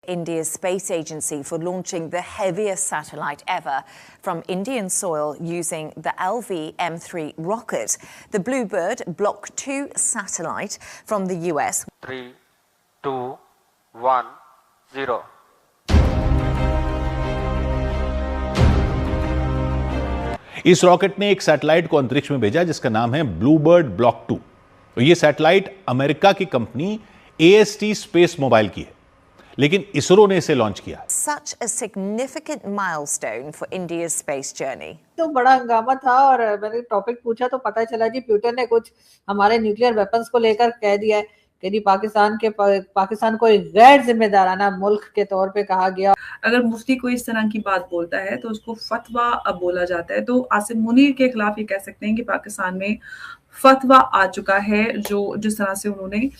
India's space agency for launching the heaviest satellite ever from Indian soil using the LV-M3 rocket. The Bluebird Block 2 satellite from the US. 3, 2, 1, 0. इस rocket ने एक satellite को अंतरिक्ष में भेजा जिसका नाम है ब्लूबर्ड ब्लॉक 2। तो यह सैटेलाइट अमेरिका की कंपनी AST स्पेस मोबाइल की है, लेकिन इसरो ने इसे लॉन्च किया। Such a significant milestone for India's space journey. तो बड़ा हंगामा था और मैंने टॉपिक पूछा तो पता चला जी पुतिन ने कुछ हमारे न्यूक्लियर वेपन्स को लेकर कह दिया है कि जी पाकिस्तान को एक गैर जिम्मेदाराना मुल्क के तौर पे कहा गया। अगर मुफ्ती कोई इस तरह की बात बोलता है तो उसको फतवा अब बोला जाता है। तो आसिम मुनीर के खिलाफ ये कह सकते हैं कि पाकिस्तान में फतवा आ चुका है, जो जिस तरह से उन्होंने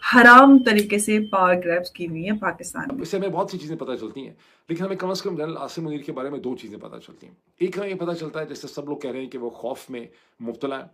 हराम तरीके से पावर ग्रैब्स की हुई है पाकिस्तान में। इससे हमें बहुत सी चीजें पता चलती हैं, लेकिन हमें कम से कम जनरल आसिम मुनीर के बारे में दो चीजें पता चलती हैं। एक हमें ये पता चलता है, जैसे सब लोग कह रहे हैं कि वो खौफ में मुब्तला है,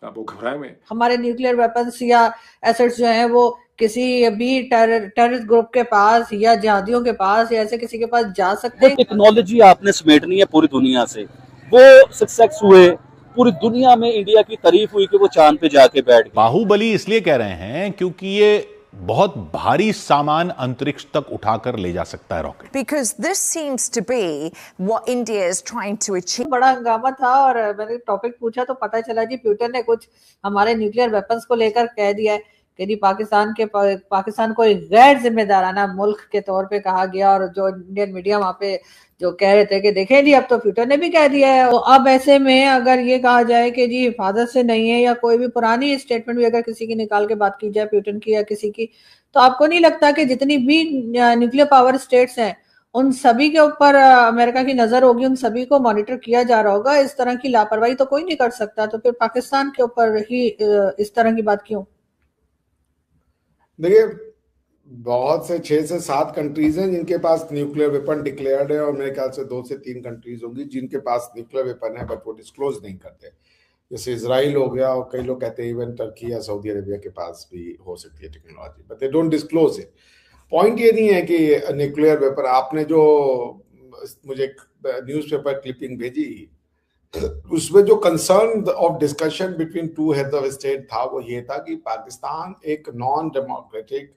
वो घबराए हुए। हमारे न्यूक्लियर वेपन्स या एसेट्स जो हैं वो किसी भी टेररिस्ट ग्रुप के पास या जिहादियों के पास या ऐसे किसी के पास जा सकते हैं। टेक्नोलॉजी आपने समेटनी है पूरी दुनिया से, वो सक्सेस हुए, पूरी दुनिया में इंडिया की तारीफ हुई कि वो चांद पे जाके बैठ गए। बाहुबली इसलिए कह रहे हैं क्योंकि ये बहुत भारी सामान अंतरिक्ष तक उठाकर ले जा सकता है rocket. Because this seems to be what India is trying to achieve. बड़ा हंगामा था और मैंने टॉपिक पूछा तो पता चला जी पुतिन ने कुछ हमारे न्यूक्लियर वेपन्स को लेकर कह दिया है कि जी पाकिस्तान को एक गैर जिम्मेदाराना मुल्क के तौर पे कहा गया। और जो इंडियन मीडिया वहाँ पे जो कह रहे थे कि देखें जी अब तो पुतिन ने भी कह दिया है। तो अब ऐसे में अगर ये कहा जाए कि जी हिफाजत से नहीं है या कोई भी पुरानी स्टेटमेंट भी अगर किसी की निकाल के बात की जाए पुतिन की या किसी की, तो आपको नहीं लगता कि जितनी भी न्यूक्लियर पावर स्टेट्स हैं उन सभी के ऊपर अमेरिका की नजर होगी, उन सभी को मॉनिटर किया जा रहा होगा? इस तरह की लापरवाही तो कोई नहीं कर सकता, तो फिर पाकिस्तान के ऊपर ही इस तरह की बात क्यों? देखिए, बहुत से 6 से 7 कंट्रीज हैं जिनके पास न्यूक्लियर वेपन डिक्लेयर्ड है और मेरे ख्याल से 2 से 3 कंट्रीज होंगी जिनके पास न्यूक्लियर वेपन है बट वो डिस्क्लोज नहीं करते। जैसे इजराइल हो गया और कई लोग कहते हैं इवन टर्की या सऊदी अरेबिया के पास भी हो सकती है technology, but they don't disclose it. Point ये नहीं है कि न्यूक्लियर वेपन, आपने जो मुझे न्यूज़पेपर क्लिपिंग भेजी उसमें जो concern of discussion between 2 heads of state था वो ये था कि पाकिस्तान एक नॉन डेमोक्रेटिक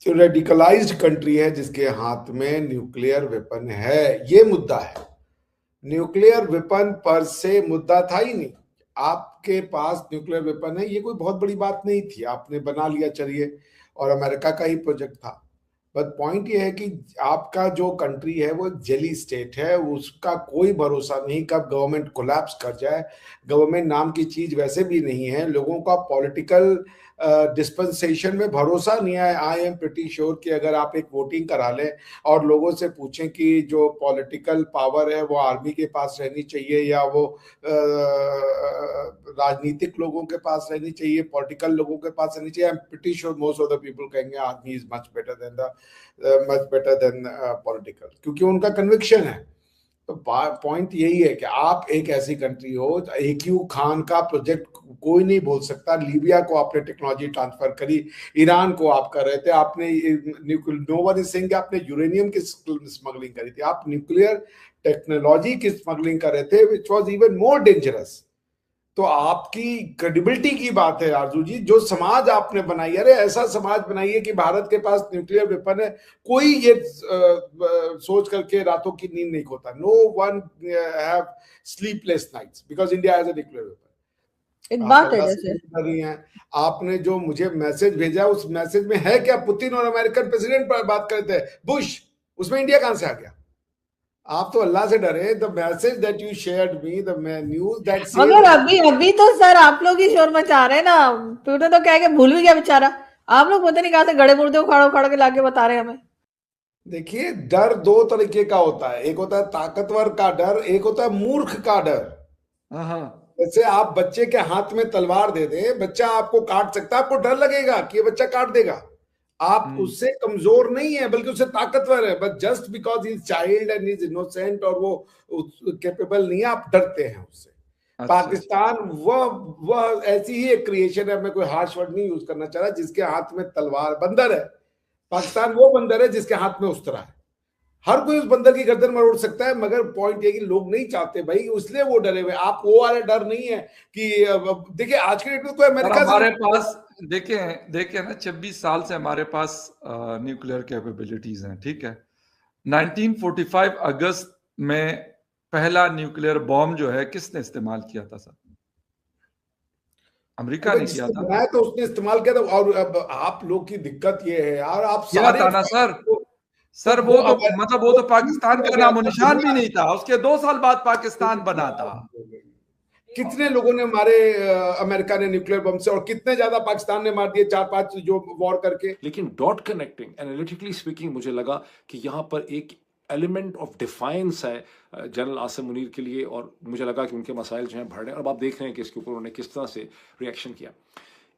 रेडिकलाइज्ड कंट्री है जिसके हाथ में न्यूक्लियर वेपन है। ये मुद्दा है, न्यूक्लियर वेपन पर से मुद्दा था ही नहीं। आपके पास न्यूक्लियर वेपन है, ये कोई बहुत बड़ी बात नहीं थी, आपने बना लिया चलिए, और अमेरिका का ही प्रोजेक्ट था। बट पॉइंट ये है कि आपका जो कंट्री है वो एक जेली स्टेट है, उसका कोई भरोसा नहीं कब गवर्नमेंट कोलैप्स कर जाए। गवर्नमेंट नाम की चीज वैसे भी नहीं है, लोगों का पॉलिटिकल डिस्पेंसेशन में भरोसा नहीं है। आई एम प्रिटी श्योर कि अगर आप एक वोटिंग करा लें और लोगों से पूछें कि जो पॉलिटिकल पावर है वो आर्मी के पास रहनी चाहिए या वो राजनीतिक लोगों के पास रहनी चाहिए, पॉलिटिकल लोगों के पास रहनी चाहिए, I am pretty sure most of the people कहेंगे army is much better than political, क्योंकि उनका कन्विक्शन है। तो पॉइंट यही है कि आप एक ऐसी कंट्री हो, AQ खान का प्रोजेक्ट कोई नहीं बोल सकता। लीबिया को आपने टेक्नोलॉजी ट्रांसफर करी, ईरान को आप कर रहे थे, आपने नो वन इज सेइंग आपने यूरेनियम की स्मगलिंग करी थी, आप न्यूक्लियर टेक्नोलॉजी की स्मगलिंग कर रहे थे which was even more dangerous. तो आपकी क्रेडिबिलिटी की बात है आरजू जी, जो समाज आपने बनाई, अरे ऐसा समाज बनाइए कि भारत के पास न्यूक्लियर वेपन है, कोई ये सोच करके रातों की नींद नहीं खोता। No one have sleepless nights because India has a nuclear weapon. एक बात है जैसे आपने जो मुझे मैसेज भेजा उस मैसेज में है क्या? पुतिन और अमेरिकन प्रेसिडेंट पर बात करते हैं, बुश, उसमें इंडिया कहां से आ गया? आप तो अल्लाह से डरे। The message that you shared me, the news that मगर अभी तो सर आप लोग ही शोर मचा रहे हैं ना। पुतिन तो कह के भूल भी गया बेचारा, आप लोग पता नहीं कहां से गड़े मुर्दे उखाड़ के लाके बता रहे हैं हमें। देखिए, डर 2 तरीके का होता है, एक होता है ताकतवर का डर, एक होता है मूर्ख का डर। जैसे आप बच्चे के हाथ में तलवार दे दें, बच्चा आपको काट सकता है, आपको डर लगेगा कि ये बच्चा काट देगा। आप उससे कमजोर नहीं है बल्कि उससे ताकतवर है, but just because he is child and is innocent और वो कैपेबल नहीं है, आप डरते हैं उससे। पाकिस्तान वह ऐसी ही एक क्रिएशन है, मैं कोई हार्श वर्ड नहीं यूज करना चाह रहा, जिसके हाथ में तलवार, बंदर है, पाकिस्तान वो बंदर है जिसके हाथ में उस्तरा है। हर कोई उस बंदर की गर्दन मरोड़ सकता है, मगर पॉइंट ये कि लोग नहीं चाहते भाई, इसलिए वो डरे हुए। आप वो वाला डर नहीं है कि देखिए आज के डेट में तो अमेरिका हमारे पास देखें ना 26 साल से हमारे पास न्यूक्लियर कैपेबिलिटीज हैं, ठीक है। 1945 अगस्त में पहला न्यूक्लियर बॉम्ब जो है किसने इस्तेमाल किया था सर? अमेरिका ने किया था। बनाया तो उसने इस्तेमाल किया था। और अब आप लोग की दिक्कत ये है यार, आप किया था ना सर वो तो मतलब वो तो पाकिस्तान का नामो निशान भी नहीं था, उसके 2 साल बाद पाकिस्तान बना था। कितने लोगों ने मारे अमेरिका ने न्यूक्लियर बम से, और कितने ज्यादा पाकिस्तान ने मार दिए 4-5 जो वॉर करके। लेकिन डॉट कनेक्टिंग एनालिटिकली स्पीकिंग मुझे लगा कि यहाँ पर एक एलिमेंट ऑफ डिफाइंस है जनरल आसिम मुनीर के लिए, और मुझे लगा कि उनके मसाइल जो हैं बढ़ रहे हैं। और अब आप देख रहे हैं कि इसके ऊपर उन्होंने किस तरह से रिएक्शन किया।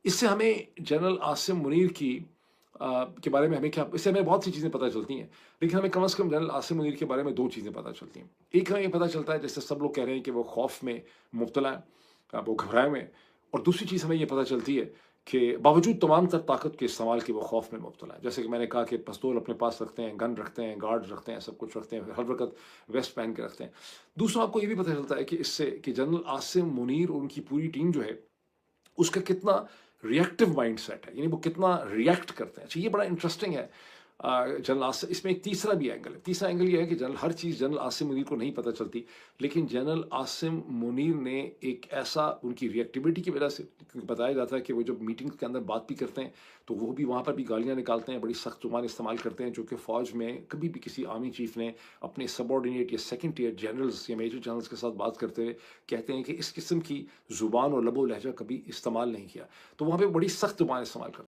इससे हमें जनरल आसिम मुनीर की के बारे में हमें क्या, इससे हमें बहुत सी चीज़ें पता चलती हैं, लेकिन हमें कम से कम जनरल आसिम मुनीर के बारे में 2 चीज़ें पता चलती हैं। एक हमें ये पता चलता है, जैसे सब लोग कह रहे हैं कि वो खौफ में मुब्तला है, वो घबराए हुए हैं। और दूसरी चीज़ हमें ये पता चलती है कि बावजूद तमाम तर ताकत के इस्तेमाल के वो खौफ में मुब्तला है। जैसे कि मैंने कहा कि पिस्तौल अपने पास रखते हैं, गन रखते हैं, गार्ड रखते हैं, सब कुछ रखते हैं, हर वक्त वेस्ट पहन के रखते हैं। दूसरा आपको ये भी पता चलता है कि इससे कि जनरल आसिम मुनीर और उनकी पूरी टीम जो है उसका कितना रिएक्टिव माइंड सेट है, यानी वो कितना रिएक्ट करते हैं। अच्छा, ये बड़ा इंटरेस्टिंग है जनरल आसिम। इसमें एक तीसरा भी एंगल है। तीसरा एंगल ये है कि जनरल हर चीज़ जनरल आसिम मुनीर को नहीं पता चलती, लेकिन जनरल आसिम मुनीर ने एक ऐसा उनकी रिएक्टिविटी की वजह से बताया जाता है कि वो जब मीटिंग के अंदर बात भी करते हैं तो वो भी वहाँ पर भी गालियाँ निकालते हैं, बड़ी सख्त जुबान इस्तेमाल करते हैं, जो कि फ़ौज में कभी भी किसी आर्मी चीफ ने अपने सबॉर्डिनेट या सेकंड टियर जनरल्स या मेजर जनरल्स के साथ बात करते हुए कहते हैं कि इस किस्म की ज़ुबान और लबो लहजा कभी इस्तेमाल नहीं किया। तो वहाँ पर बड़ी सख्त जुबान इस्तेमाल करते हैं।